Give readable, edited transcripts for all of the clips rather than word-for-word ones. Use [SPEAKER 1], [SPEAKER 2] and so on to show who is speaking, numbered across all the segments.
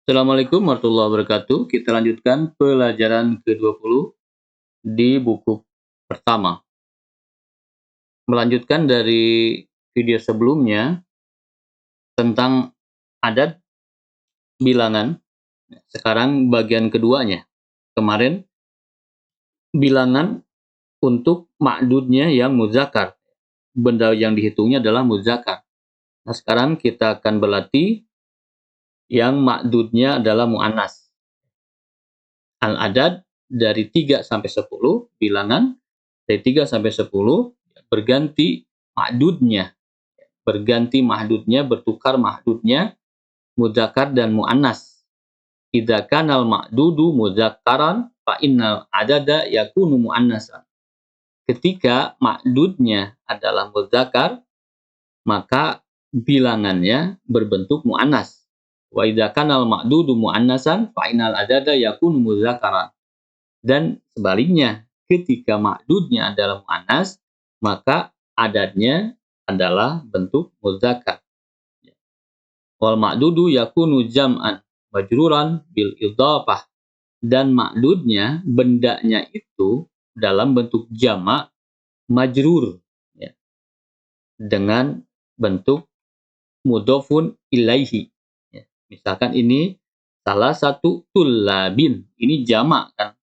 [SPEAKER 1] Assalamualaikum warahmatullahi wabarakatuh. Kita lanjutkan pelajaran ke-20 di buku pertama. Melanjutkan dari video sebelumnya tentang adat bilangan. Sekarang bagian keduanya. Kemarin bilangan untuk ma'dudnya yang muzakkar. Benda yang dihitungnya adalah muzakkar. Nah, sekarang kita akan berlatih yang ma'dudnya adalah mu'annas. Al-adad dari 3 sampai 10, bilangan dari 3 sampai 10 berganti mahdudnya. Bertukar mahdudnya mudzakkar dan muannas. Idza kanal ma'dudu mudzakkaran fa innal adada yakunu muannasan. Ketika mahdudnya adalah mudzakkar, maka bilangannya berbentuk muannas. Wa idza kanal ma'dudu muannasan fa innal adada yakunu mudzakkaran. Dan sebaliknya, ketika ma'dudnya adalah muannas, maka adadnya adalah bentuk muzakkar. Wal ma'dudu yakunu jam'an majruran bil idhafah. Dan ma'dudnya, bendanya itu dalam bentuk jamak majrur, ya, dengan bentuk mudhofun ilaihi. Ya. Misalkan ini salah satu tullabin, ini jamak kan,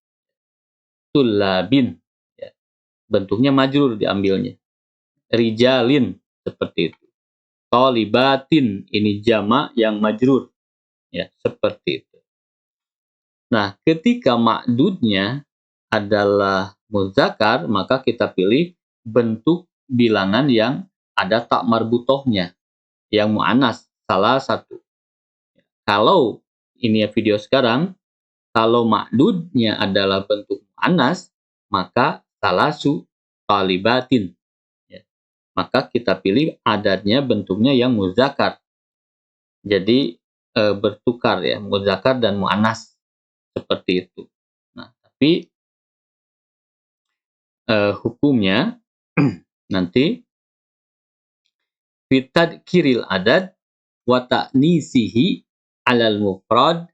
[SPEAKER 1] tullabin. Ya. Bentuknya majrur diambilnya. Rijalin, seperti itu. Tolibatin, ini jamak yang majrur. Ya, seperti itu. Nah, ketika ma'dudnya adalah muzakkar, maka kita pilih bentuk bilangan yang ada tak marbutohnya, yang mu'annas, salah satu. Kalau ini video sekarang, kalau ma'dudnya adalah bentuk mu'annas, maka salasu talibatin. Ya. Maka kita pilih adadnya bentuknya yang muzakkar. Jadi bertukar ya, muzakkar dan mu'annas. Seperti itu. Nah, tapi hukumnya nanti fitadkiril adad wa ta'nisihi alal mufrad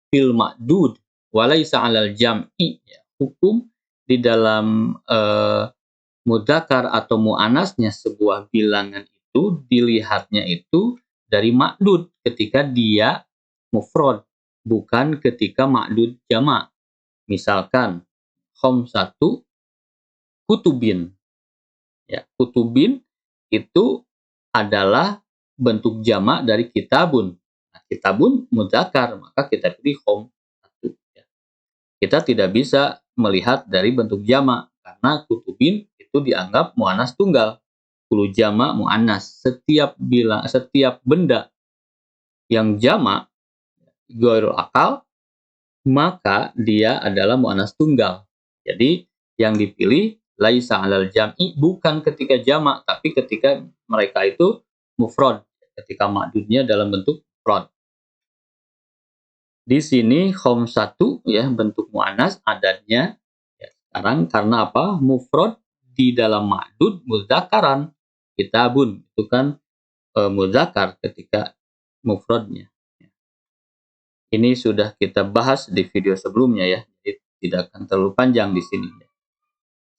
[SPEAKER 1] fil ma'dud walaysa alal jam'i. Ya, hukum di dalam mudzakkar atau muannasnya sebuah bilangan itu dilihatnya itu dari ma'dud ketika dia mufrad, bukan ketika ma'dud jamak. Misalkan khamsatu kutubin. Ya, kutubin itu adalah bentuk jamak dari kitabun. Nah, kitabun mudzakkar, maka kita pilih khamsatu. Ya. Kita tidak bisa melihat dari bentuk jamak karena kutubin itu dianggap muannas tunggal. Kulu jamak muannas. Setiap benda yang jamak ghairul akal, maka dia adalah muannas tunggal. Jadi yang dipilih laisa alal jam'i, bukan ketika jamak, tapi ketika mereka itu mufrad, ketika ma'dudnya dalam bentuk mufrad. Di sini khamsatu ya, bentuk muannas adadnya. Ya, sekarang karena apa? Mufrad di dalam ma'dud mudzakkaran. Kitabun itu kan muzakkar ketika mufradnya. Ini sudah kita bahas di video sebelumnya ya, jadi tidak akan terlalu panjang di sini.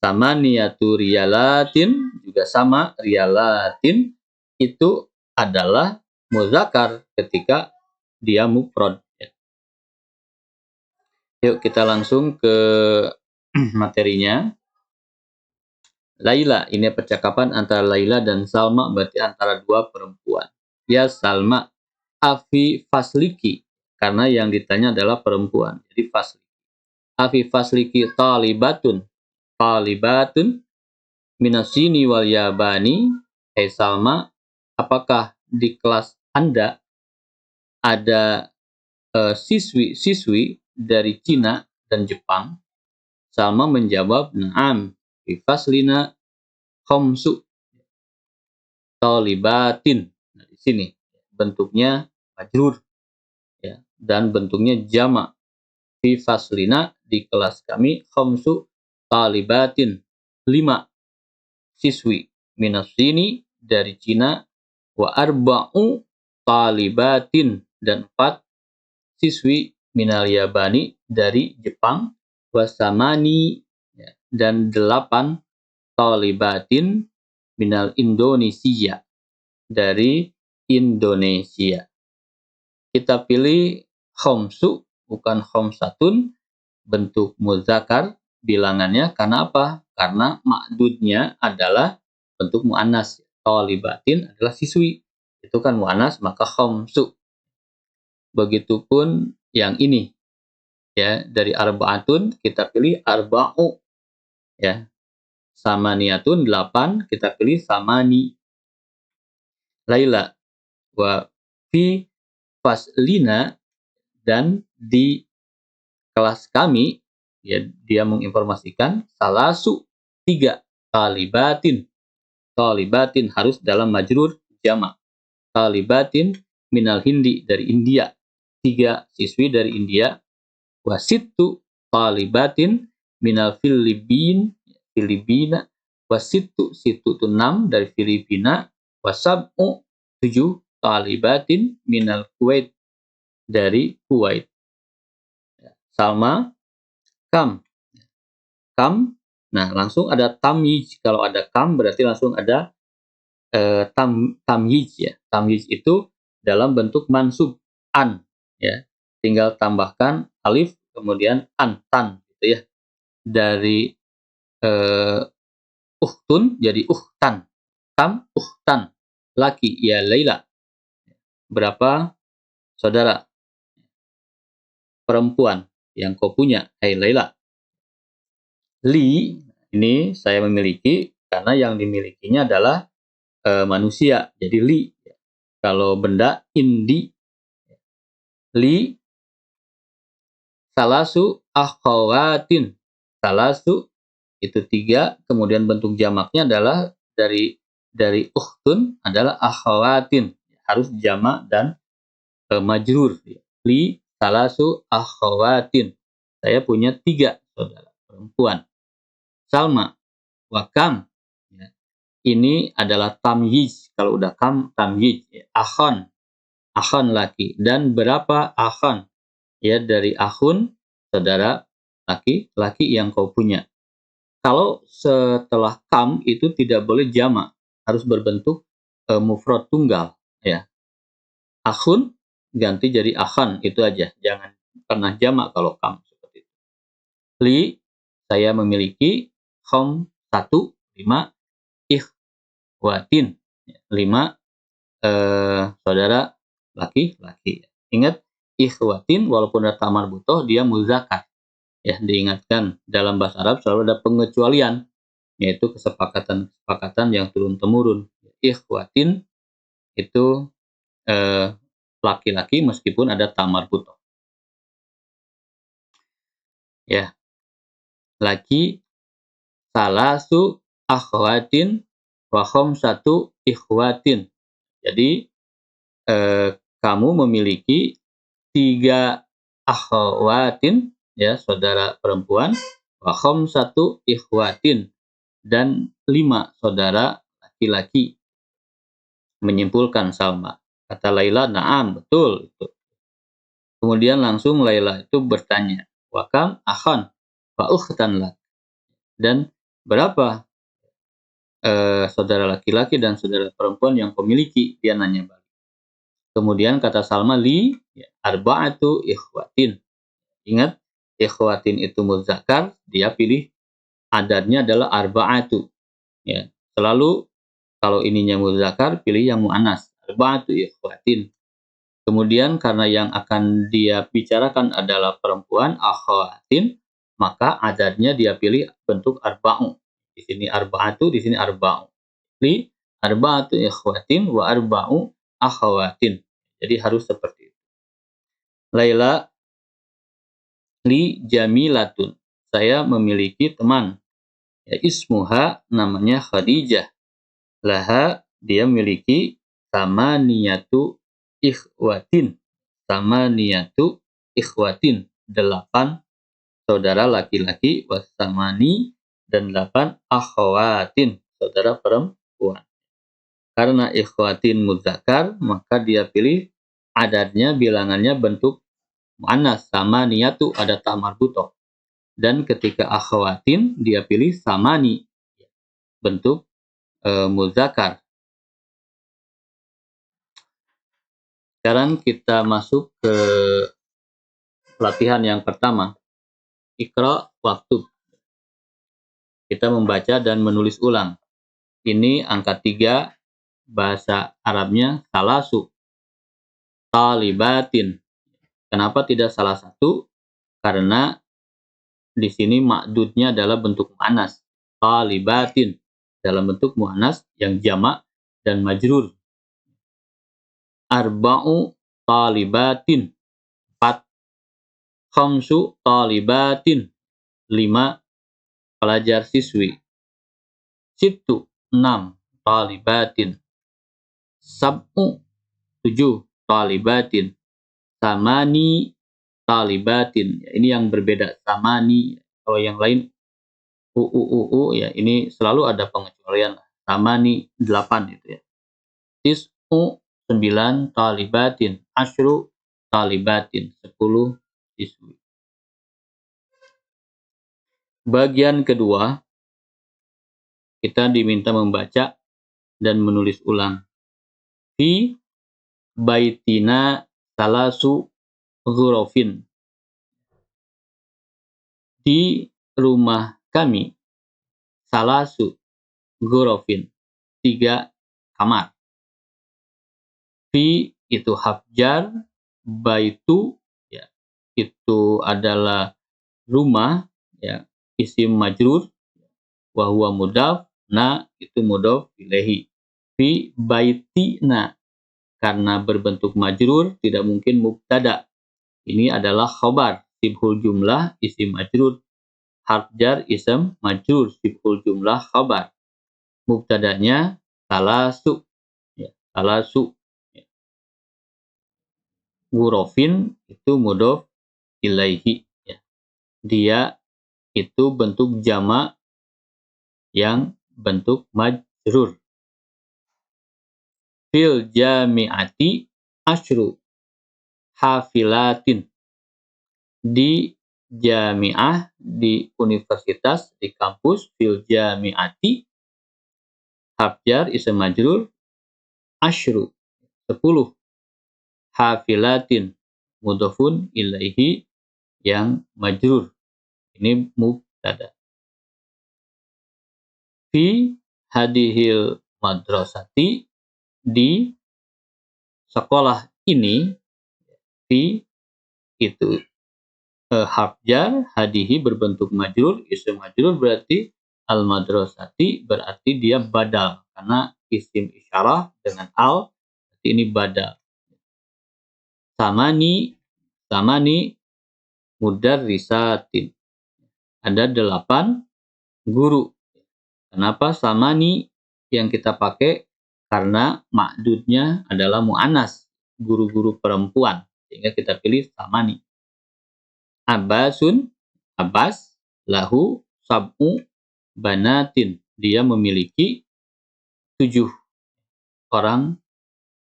[SPEAKER 1] Sama niyatu riyalatin, juga sama riyalatin itu adalah muzakkar ketika dia mufrad. Yuk kita langsung ke materinya. Laila, ini percakapan antara Laila dan Salma, berarti antara dua perempuan. Ya Salma, afi fasliki, karena yang ditanya adalah perempuan. Jadi fasliki. Afi fasliki talibatun. Talibatun minasini wal yabani. Hai Salma, apakah di kelas Anda ada siswi-siswi dari Cina dan Jepang? Salma menjawab, na'am, fi faslina khamsu talibatin. Nah, di sini bentuknya majrur ya, dan bentuknya jamak. Fi faslina, di kelas kami, khamsu talibatin, 5 siswi, minas sini, dari Cina, wa arba'u talibatin, dan 4 siswi minal Yabani dari Jepang, wasamani ya, dan 8 thalibatin minal Indonesia dari Indonesia. Kita pilih khomsu bukan khomsatun, bentuk muzakkar bilangannya. Karena apa? Karena ma'dudnya adalah bentuk muannas. Thalibatin adalah siswi, itu kan muannas, maka khomsu. Begitupun yang ini ya, dari arba'atun kita pilih arba'u ya. Samaniyatun 8 kita pilih samani. Laila wa fi faslina, dan di kelas kami ya, dia menginformasikan salasu 3 talibatin. Talibatin harus dalam majrur jamak. Talibatin minal Hindi dari India, 3 siswi dari India. Wasittu talibatin minal Filipina. Wasittu situ itu 6 dari Filipina. Wasab'u 7 talibatin minal Kuwait dari Kuwait. Sama kam. Nah, langsung ada tamyiz. Kalau ada kam berarti langsung ada tamyiz ya. Tamyiz itu dalam bentuk mansub an ya. Tinggal tambahkan alif kemudian tan gitu ya. Dari uhtun jadi uhtan. Tam uhtan. Laki ya Laila. Berapa saudara? Perempuan yang kau punya, hai Laila. Li, ini saya memiliki karena yang dimilikinya adalah manusia. Jadi li. Kalau benda indi. Li salasu akhawatin. Salasu itu 3, kemudian bentuk jamaknya adalah dari ukhtun adalah akhawatin. Harus jamak dan majrur. Li salasu akhawatin. Saya punya 3 saudara perempuan. Salma wakam. Ya. Ini adalah tamyiz. Kalau udah kam tamyiz. Ya. Akhon laki. Dan berapa akhon? Ya, dari akhun saudara laki-laki yang kau punya. Kalau setelah kam itu tidak boleh jamak, harus berbentuk mufrad tunggal ya. Akhun ganti jadi akhan, itu aja. Jangan pernah jamak kalau kam seperti itu. Li saya memiliki 5 ikhwatin 5 saudara laki-laki. Ingat ikhwatin walaupun ada tamar butoh dia muzakkar. Ya, diingatkan dalam bahasa Arab selalu ada pengecualian, yaitu kesepakatan yang turun-temurun. Ikhwatin itu laki-laki meskipun ada tamar butoh. Ya. Laki salasu akhwatin wa khamsatu ikhwatin. Jadi kamu memiliki 3 akhwatin ya, saudara perempuan, wa khamsatu ikhwatin, dan 5 saudara laki-laki. Menyimpulkan Salma. Kata Laila, na'am, betul itu. Kemudian langsung Laila itu bertanya, wa kam akhan wa ukhtan lak. Dan berapa saudara laki-laki dan saudara perempuan yang memiliki? Dia nanya balik. Kemudian kata Salma, li arba'atu ikhwatin. Ingat, ikhwatin itu muzakkar, dia pilih adadnya adalah arba'atu. Ya, selalu kalau ininya muzakkar pilih yang muannas, arba'atu ikhwatin. Kemudian karena yang akan dia bicarakan adalah perempuan, akhwatin, maka adadnya dia pilih bentuk arba'u. Di sini arba'atu, di sini arba'u. Li arba'atu ikhwatin wa arba'u akhwatin. Jadi harus seperti itu. Laila li jamilatun. Saya memiliki teman. Ya, ismuha namanya Khadijah. Laha dia memiliki samaniyatu ikhwatin. Samaniyatu ikhwatin. 8 saudara laki-laki, wasamani, dan 8 akhwatin, saudara perempuan. Karena ikhwatin muzakkar, maka dia pilih adadnya bilangannya bentuk muannas, samaniyatu ada ta marbutoh. Dan ketika akhawatin dia pilih samani, bentuk muzakkar. Sekarang kita masuk ke pelatihan yang pertama. Iqra waktu. Kita membaca dan menulis ulang. Ini angka 3, bahasa Arabnya salasu talibatin. Kenapa tidak salah satu? Karena di sini ma'dudnya adalah bentuk muannas, talibatin, dalam bentuk muannas yang jamak dan majrur. Arba'u talibatin, 4. Khamsu talibatin, 5 pelajar siswi. Sittu, 6 talibatin. Sab'u, 7 talibatin. Samani talibatin. Ini yang berbeda, samani. Kalau yang lain ya ini selalu ada pengecualian. Samani 8 gitu ya. Tis'u 9 talibatin. Asyru talibatin, 10 siswi. Bagian kedua, kita diminta membaca dan menulis ulang. Fi baitina salasu ghurafin. Di rumah kami salasu ghurafin, 3 kamar. Fi itu hafjar, baitu ya itu adalah rumah ya, isim majrur, wa huwa mudhaf, na itu mudhaf ilaihi. Fi baitina, karena berbentuk majrur tidak mungkin mubtada. Ini adalah khabar, sibhul jumlah isim majrur, harf jar isim majrur, sibhul jumlah khabar. Mubtadanya salasu ya, salasu. Ghurafin itu mudhaf ilaihi ya. Dia itu bentuk jamak yang bentuk majrur. Fil jami'ati asyru hafilatin. Di jami'ah, di universitas, di kampus, fil jami'ati, hafjar isim majrur, asyru 10, hafilatin mudhafun ilaihi yang majrur. Ini mubtada. Fi hadihil madrasati, di sekolah ini, fi itu harf jar, hadihi berbentuk majrur, isim majrur berarti al madrasati berarti dia badal karena isim isyarah dengan al, berarti ini badal. Samani mudarrisatin. Ada 8 guru. Kenapa samani yang kita pakai? Karena ma'dudnya adalah mu'annas, guru-guru perempuan, sehingga kita pilih samani. Abbasun, Abbas, lahu sab'u banatin. Dia memiliki 7 orang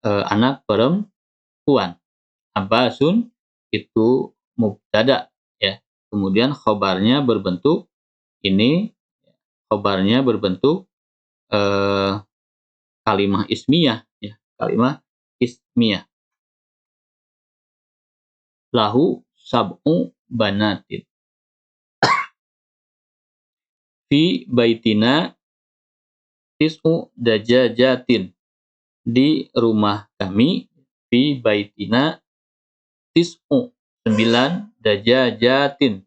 [SPEAKER 1] anak perempuan. Abbasun itu mubtada ya. Kemudian khobarnya berbentuk ini, khobarnya berbentuk kalimah ismiyah ya, kalimah ismiyah. Lahu sab'u banatin. Fi baitina tis'u dajajatin. Di rumah kami, fi baitina tis'u 9 dajajatin.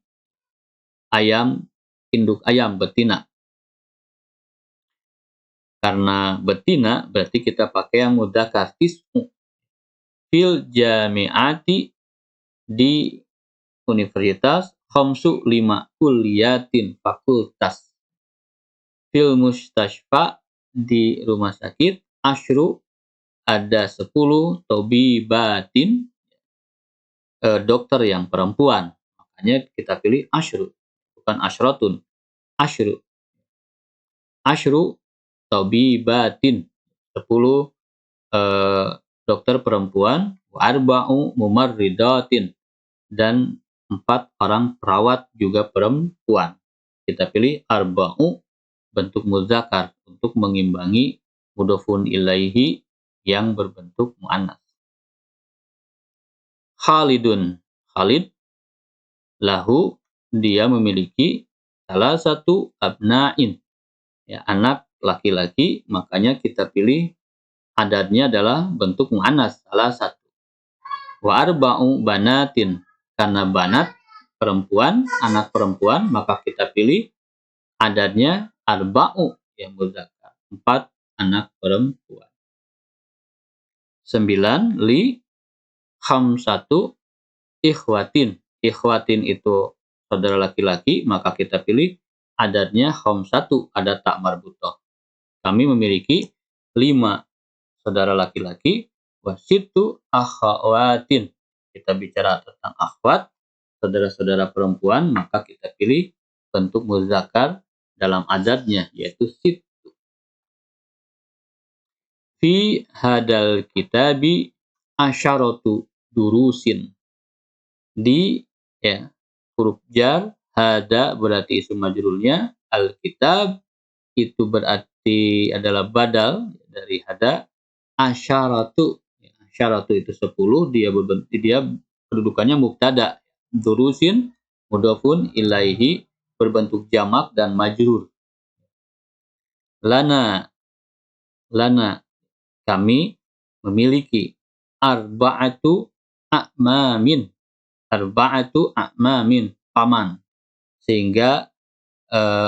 [SPEAKER 1] Ayam, induk ayam betina. Karena betina berarti kita pakai yang mudzakkar, tis'u. Fil jami'ati, di universitas, khamsu 5 kulliyatin, fakultas. Fil mustashfa, di rumah sakit, asyru ada 10 tobibatin, dokter yang perempuan. Makanya kita pilih asyru, bukan asyratun, asyru. Asyru tobibatin, 10 dokter perempuan. Wa arba'u mumarridatin, dan 4 orang perawat juga perempuan. Kita pilih arba'u bentuk muzakkar untuk mengimbangi mudhofun ilaihi yang berbentuk muannas. Khalidun, Khalid lahu dia memiliki salah satu abna'in, ya, anak laki-laki, makanya kita pilih adadnya adalah bentuk muannas salah satu. Wa arba'u banatin, karena banat perempuan, anak perempuan, maka kita pilih adadnya arba'u yang muzakkar, 4 anak perempuan. 9 li khamsatu ikhwatin. Ikhwatin itu saudara laki-laki, maka kita pilih adadnya khamsatu, adad tak marbutoh. Kami memiliki 5 saudara laki-laki, wasitu akhawatin. Kita bicara tentang akhwat, saudara-saudara perempuan, maka kita pilih bentuk muzakkar dalam adadnya, yaitu sit. Fi hadal kitabi asyaratu durusin. Di, ya, huruf jar, hada berarti isim majrurnya, alkitab itu berarti adalah badal dari hada, asyaratu, ya, asyaratu itu 10, dia kedudukannya mubtada, durusin mudhofun ilaihi berbentuk jamak dan majrur. Lana, lana kami memiliki arba'atu a'mamin, arba'atu a'mamin, paman, sehingga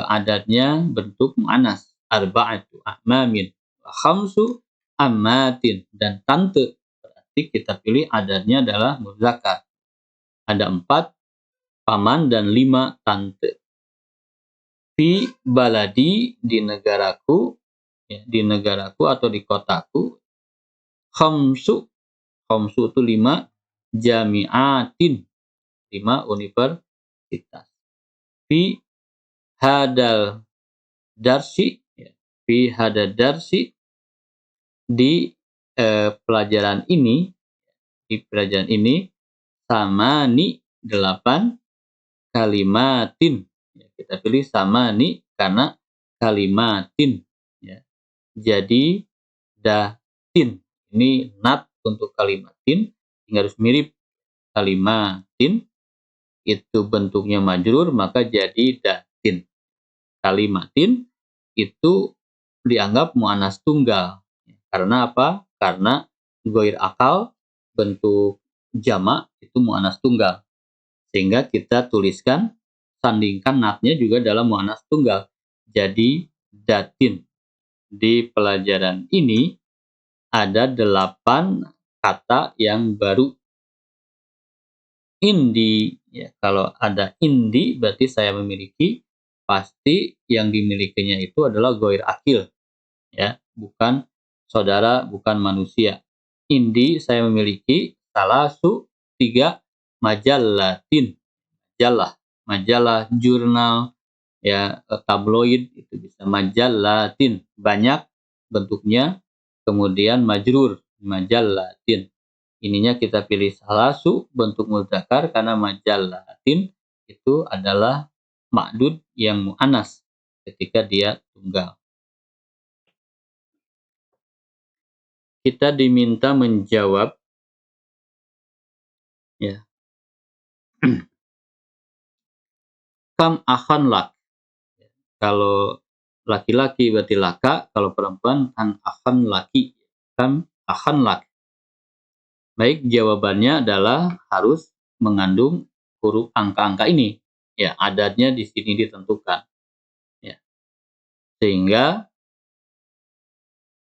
[SPEAKER 1] adadnya bentuk muannas, arba'atu a'mamin, wa khamsu ammatin, dan tante berarti kita pilih adadnya adalah muzakkar, ada 4 paman dan 5 tante. Fi baladi, di negaraku, ya, di negaraku atau di kotaku, khamsu, khamsu itu 5 jami'atin, 5 universitas. Fi hadal darsi, ya, fi hadal darsi, di pelajaran ini, samani 8 kalimatin, ya, kita pilih samani karena kalimatin, ya. Jadi datin, ini nat untuk kalimatin, hingga harus mirip kalimatin, itu bentuknya majrur, maka jadi datin. Kalimatin itu dianggap muannas tunggal. Karena apa? Karena ghair akal bentuk jamak itu muannas tunggal. Sehingga kita tuliskan, sandingkan natnya juga dalam muannas tunggal. Jadi datin. Di pelajaran ini ada 8 kata yang baru. Indi, ya, kalau ada indi berarti saya memiliki, pasti yang dimilikinya itu adalah ghair akil, ya, bukan saudara, bukan manusia. Indi saya memiliki salasu 3 majallatin, majalah, jurnal, ya, tabloid itu bisa majallatin, banyak bentuknya, kemudian majrur, majallatin. Ininya kita pilih salasu bentuk muzakkar karena majallatin itu adalah ma'dud yang mu'annas ketika dia tunggal. Kita diminta menjawab, ya. Kam akhan lak. Kalau laki-laki berarti laka, kalau perempuan kan akhan laki. Kam akhan lak. Baik, jawabannya adalah harus mengandung huruf angka-angka ini. Ya, adadnya di sini ditentukan. Ya. Sehingga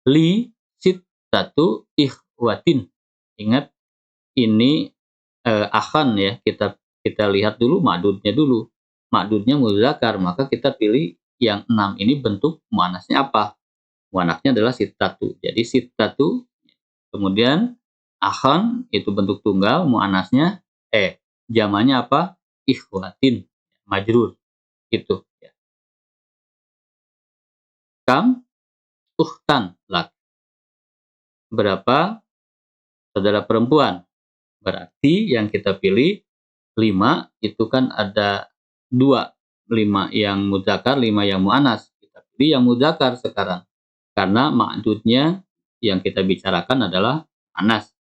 [SPEAKER 1] li sittatu ikhwatin. Ingat ini akhan, ya. Kita lihat dulu ma'dudnya dulu. Ma'dudnya muzakkar, maka kita pilih yang 6 ini bentuk muannasnya apa? Muannasnya adalah sittatu. Jadi sittatu, kemudian akhan itu bentuk tunggal, muannasnya jamannya apa? Ikhwatin, majrur, gitu, ya. Kam ukhtan lak. Berapa saudara perempuan? Berarti yang kita pilih 5 itu kan ada 2, 5 yang mudzakkar, 5 yang muannas. Kita pilih yang mudzakkar sekarang. Karena ma'dudnya yang kita bicarakan adalah muannas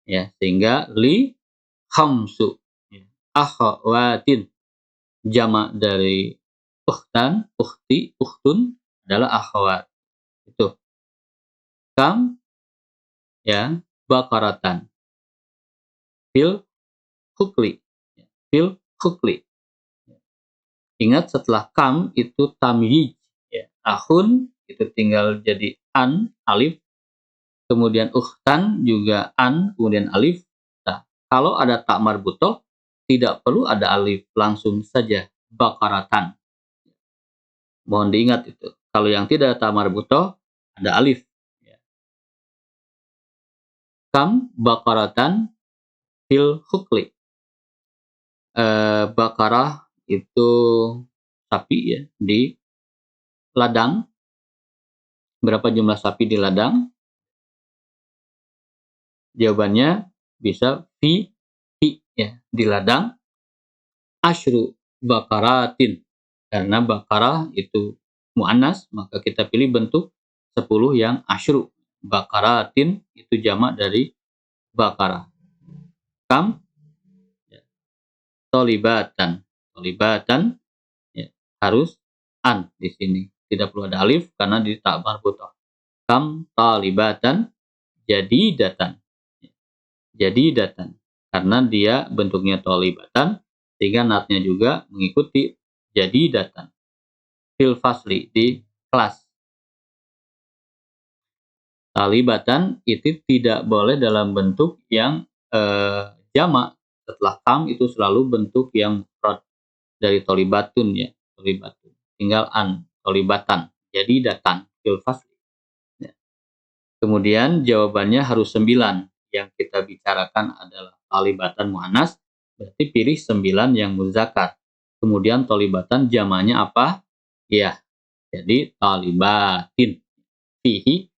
[SPEAKER 1] ya, sehingga li khamsu ya, akhwatin, jamak dari ukhtan, ukhti, ukhtun adalah akhwat. Itu. Kam ya, bakaratan. Fil hukli. Fil hukli. Ingat setelah kam itu tamyiz ya. Akhun itu tinggal jadi an, alif, kemudian ukhtan juga an, kemudian alif. Nah, kalau ada tak marbutoh tidak perlu ada alif, langsung saja bakaratan. Mohon diingat itu. Kalau yang tidak ada tak marbutoh ada alif. Kam bakaratan fil hukli. Bakarah itu sapi ya di ladang. Berapa jumlah sapi di ladang? Jawabannya bisa fi ya, di ladang. Asyru bakaratin. Karena bakarah itu muannas, maka kita pilih bentuk 10 yang asyru. Bakaratin itu jamak dari bakarah. Kam ya, tolibatan. Tolibatan ya, harus an di sini. Tidak perlu ada alif karena di tak marbutoh. Kam talibatan jadidatan. Jadidatan. Karena dia bentuknya tolibatan, sehingga natnya juga mengikuti jadidatan. Fil fasli, di kelas. Talibatan itu tidak boleh dalam bentuk yang jamak. Setelah kam itu selalu bentuk yang mufrad dari tolibatun ya, tolibatun. Tinggal an, tolibatan, jadidatan, fil fasli. Ya. Kemudian jawabannya harus 9. Yang kita bicarakan adalah talibatan muannas, berarti pilih 9 yang muzakkar. Kemudian talibatan jamaknya apa? Ya, jadi talibatin. Fihi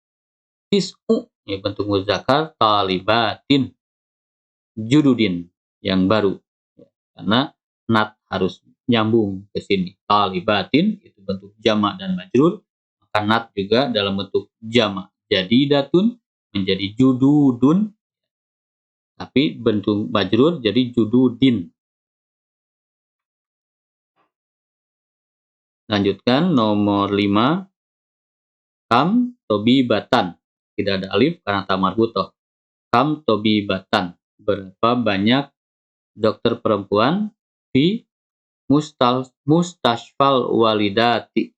[SPEAKER 1] tis'u, ya, bentuk muzakkar talibatin. Jududin, yang baru. Ya, karena nat harus nyambung ke sini. Talibatin itu bentuk jamak dan majrur, maka nat juga dalam bentuk jamak. Jadi datun menjadi jududun, tapi bentuk majrur jadi jududin. Lanjutkan nomor 5. Kam tobibatan. Tidak ada alif karena tak marbutoh. Kam tobibatan. Berapa banyak dokter perempuan di mustashfal walidati.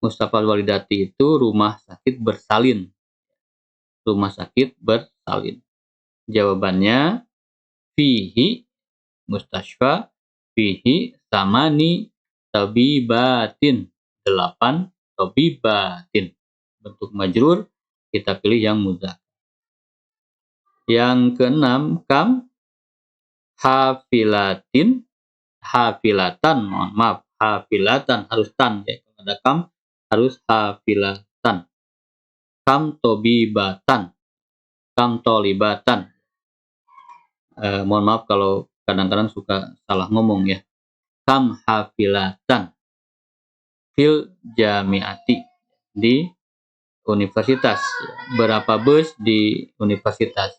[SPEAKER 1] Mustashfal walidati itu rumah sakit bersalin. Rumah sakit bersalin. Jawabannya fihi mustashfa, fihi samani tabibatin, 8 tabibatin. Bentuk majrur kita pilih yang mudah. Yang keenam, kam hafilatin, hafilatan, mohon maaf, hafilatan harus tan ya. Kalau ada kam harus hafilatan. Kam tobibatan, kam tolibatan. Mohon maaf kalau kadang-kadang suka salah ngomong ya. Kam hafilatan fil jamiati, di universitas. Berapa bus di universitas?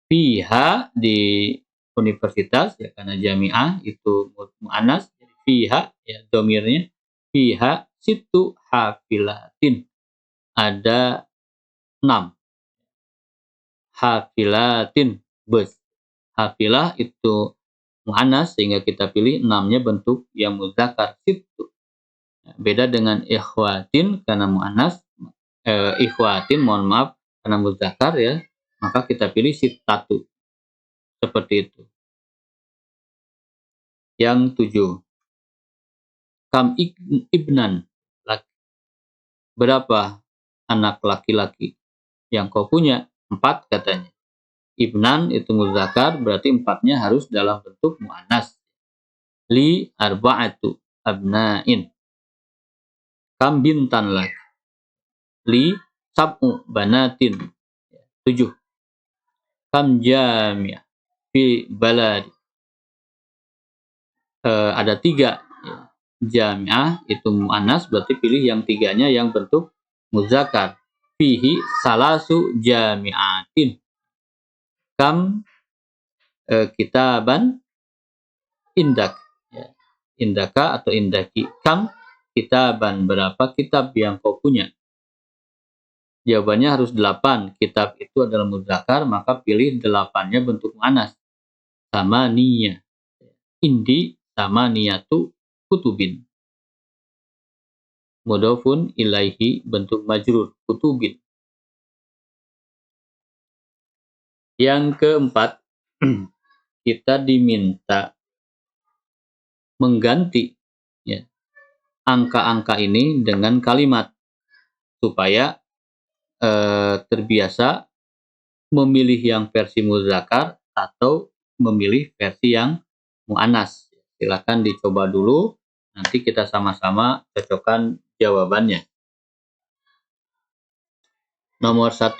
[SPEAKER 1] Fiha di universitas ya, karena jamiah itu muannas, jadi fiha ya domirnya. Fiha situ hafilatin, ada 6 hafilatin bus. Hafilah itu muannas sehingga kita pilih 6-nya bentuk yang muzakkar situ. Beda dengan ikhwatin karena muannas, ikhwatin mohon maaf karena muzakkar ya, maka kita pilih sittatu. Seperti itu. Yang 7. Kam ibnan, berapa anak laki-laki yang kau punya? 4 katanya. Ibnan itu muzakkar, berarti 4-nya harus dalam bentuk muannas. Li arba'atu abna'in. Kam bintan lak. Li sab'u banatin. 7. Kam jami'ah fi baladi. ada 3 ya. Jami'ah itu muannas, berarti pilih yang 3-nya yang bentuk muzakkar. Fihi salasu jami'atin. Kam kitaban indak ya. Indaka atau indaki. Kam kitaban, berapa kitab yang kau punya? Jawabannya harus 8. Kitab itu adalah muzakkar, maka pilih 8-nya bentuk muannas. Sama niya. Indi sama niyatu kutubin. Mudhofun ilaihi bentuk majrur kutubin. Yang keempat, kita diminta mengganti ya, angka-angka ini dengan kalimat supaya terbiasa memilih yang versi muzakkar atau memilih versi yang muannas. Silakan dicoba dulu, nanti kita sama-sama cocokkan jawabannya. Nomor 1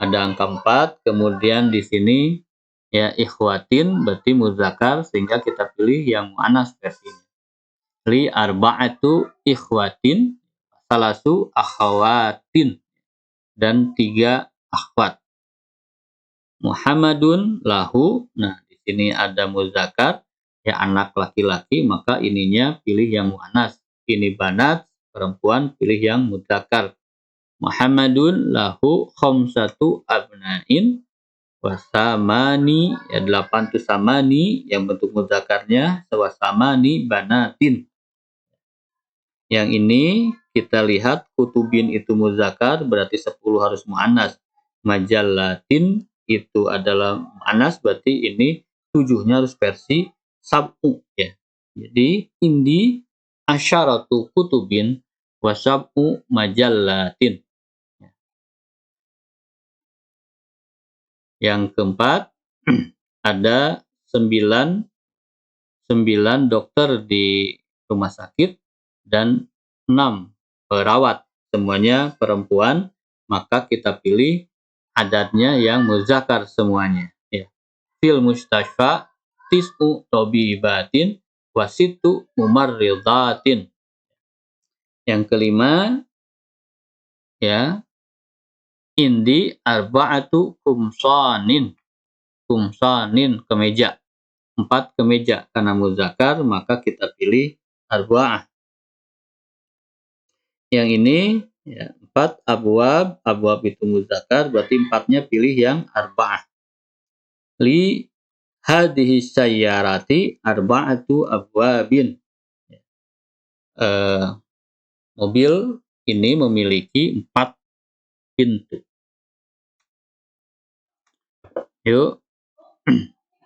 [SPEAKER 1] ada angka 4, kemudian di sini ya ikhwatin berarti muzakkar, sehingga kita pilih yang muannas versinya. Li arba'atu ikhwatin, salasu akhawatin, dan 3 akhwat. Muhammadun lahu, nah di sini ada muzakkar ya anak laki-laki, maka ininya pilih yang muannas. Ini banat perempuan, pilih yang muzakkar. Muhammadun lahu khamsatu abna'in wasamani ya 8 itu samani yang bentuk mudzakarnya, wasamani banatin. Yang ini kita lihat kutubin itu muzakkar berarti 10 harus muannas. Majallatin itu adalah muannas, berarti ini 7-nya harus versi sab'u ya. Jadi indi asyaratu kutubin wasab'u majallatin. Yang keempat, ada 9 dokter di rumah sakit dan 6 perawat, semuanya perempuan, maka kita pilih adatnya yang muzakkar semuanya. Ya. Fil mustashfa tis'u tabibatin wasitu mumarridatin. Yang kelima, ya, indi arba'atu kumsanin. Kumsanin kemeja. 4 kemeja, karena muzakkar maka kita pilih arba'ah. Yang ini ya, 4 abwab, abwab itu muzakkar berarti 4-nya pilih yang arba'ah. Li hadhihi sayyarati arba'atu abwabin. Mobil ini memiliki 4 pintu. Yuk,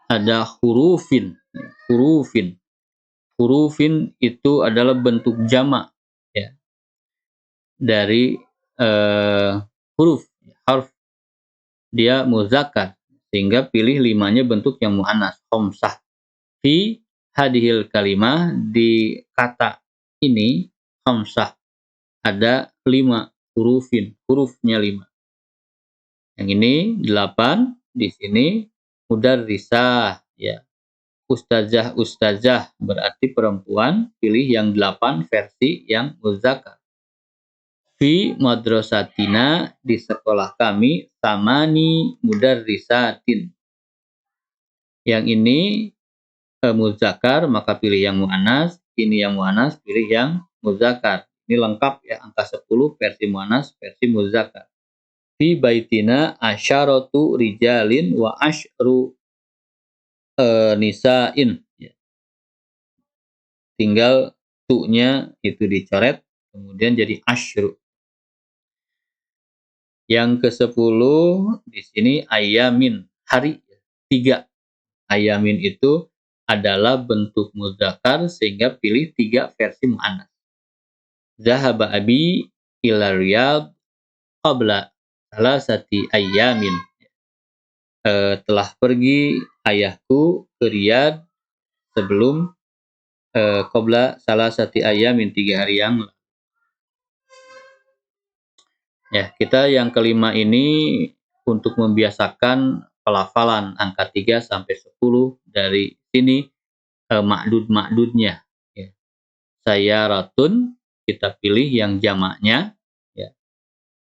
[SPEAKER 1] ada hurufin. Hurufin itu adalah bentuk jamak ya, dari huruf, harf. Dia muzakkar, sehingga pilih 5-nya bentuk yang muannas, khamsah. Fi hadhil kalimah, di kata ini khamsah ada 5 hurufin, hurufnya 5. Yang ini 8, di sini mudarrisah ya. Ustazah berarti perempuan, pilih yang 8 versi yang muzakkar. Fi madrasatina, di sekolah kami, samani mudarrisatin. Yang ini muzakkar, maka pilih yang muannas. Ini yang muannas, pilih yang muzakkar. Ini lengkap ya, angka 10 versi muannas, versi muzakkar. Fi baitina asyaratu rijalin wa asyru nisa'in. Tinggal tu-nya itu dicoret, kemudian jadi asyru. Yang ke-10 di sini ayamin, hari 3. Ayamin itu adalah bentuk muzakkar, sehingga pilih 3 versi muannas. Zahaba abi ila Riyadh qabla salasati ayamin. Telah pergi ayahku ke Riyadh sebelum qabla salasati ayamin, 3 hari yang lalu. Ya, kita yang kelima ini untuk membiasakan pelafalan angka 3 sampai 10 dari sini ma'dud-ma'dudnya, ya. Sayyaratun kita pilih yang jamaknya, ya.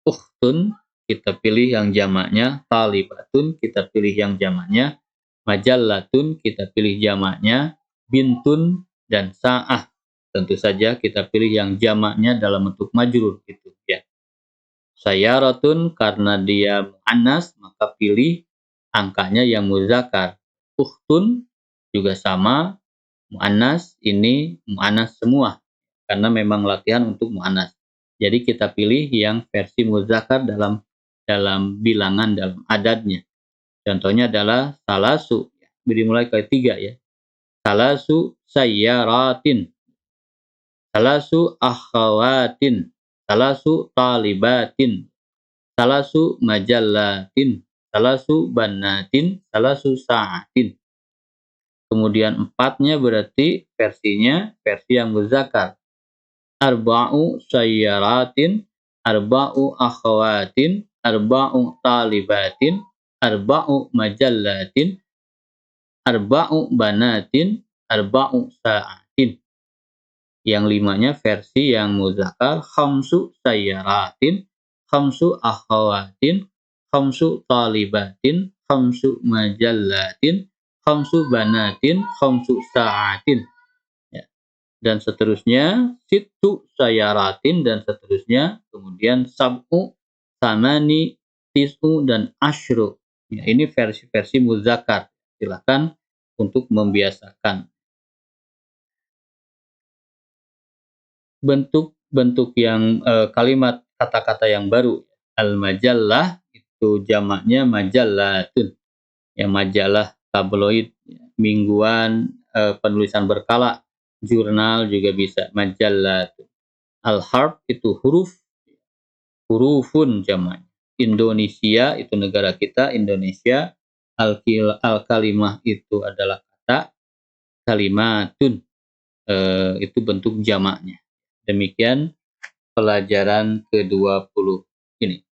[SPEAKER 1] Ukhtun kita pilih yang jamaknya, talibatun kita pilih yang jamaknya, majallatun kita pilih jamaknya, bintun dan sa'ah tentu saja kita pilih yang jamaknya dalam bentuk majrur gitu ya. Sayyaratun karena dia muannas maka pilih angkanya yang muzakkar. Ukhtun juga sama, muannas ini muannas semua karena memang latihan untuk muannas. Jadi kita pilih yang versi muzakkar dalam dalam bilangan dalam adadnya. Contohnya adalah salasu, dimulai ke 3 ya. Salasu sayyaratin, salasu akhawatin, salasu talibatin, salasu majallatin, salasu banatin, salasu sa'atin. Kemudian empatnya berarti versinya versi yang muzakkar. Arba'u sayyaratin, arba'u akhawatin, arba'u talibatin, arba'u majallatin, arba'u banatin, arba'u sa'atin. Yang limanya versi yang muzakkar, khamsu sayyaratin, khamsu akhawatin, khamsu talibatin, khamsu majallatin, khamsu banatin, khamsu sa'atin. Ya. Dan seterusnya, sittu sayyaratin dan seterusnya. Kemudian sab'u, samani, tis'u, dan asyru. Ya, ini versi-versi muzakkar. Silakan untuk membiasakan. Bentuk-bentuk yang kalimat kata-kata yang baru. Al-majallah itu jamaknya majallatun. Ya, majalah tabloid, mingguan, penulisan berkala, jurnal juga bisa majallatun. Al-harf itu huruf, hurufun jamaknya. Indonesia itu negara kita, Indonesia. Al-kalimah itu adalah kata, kalimatun itu bentuk jamaknya. Demikian pelajaran ke-20 ini.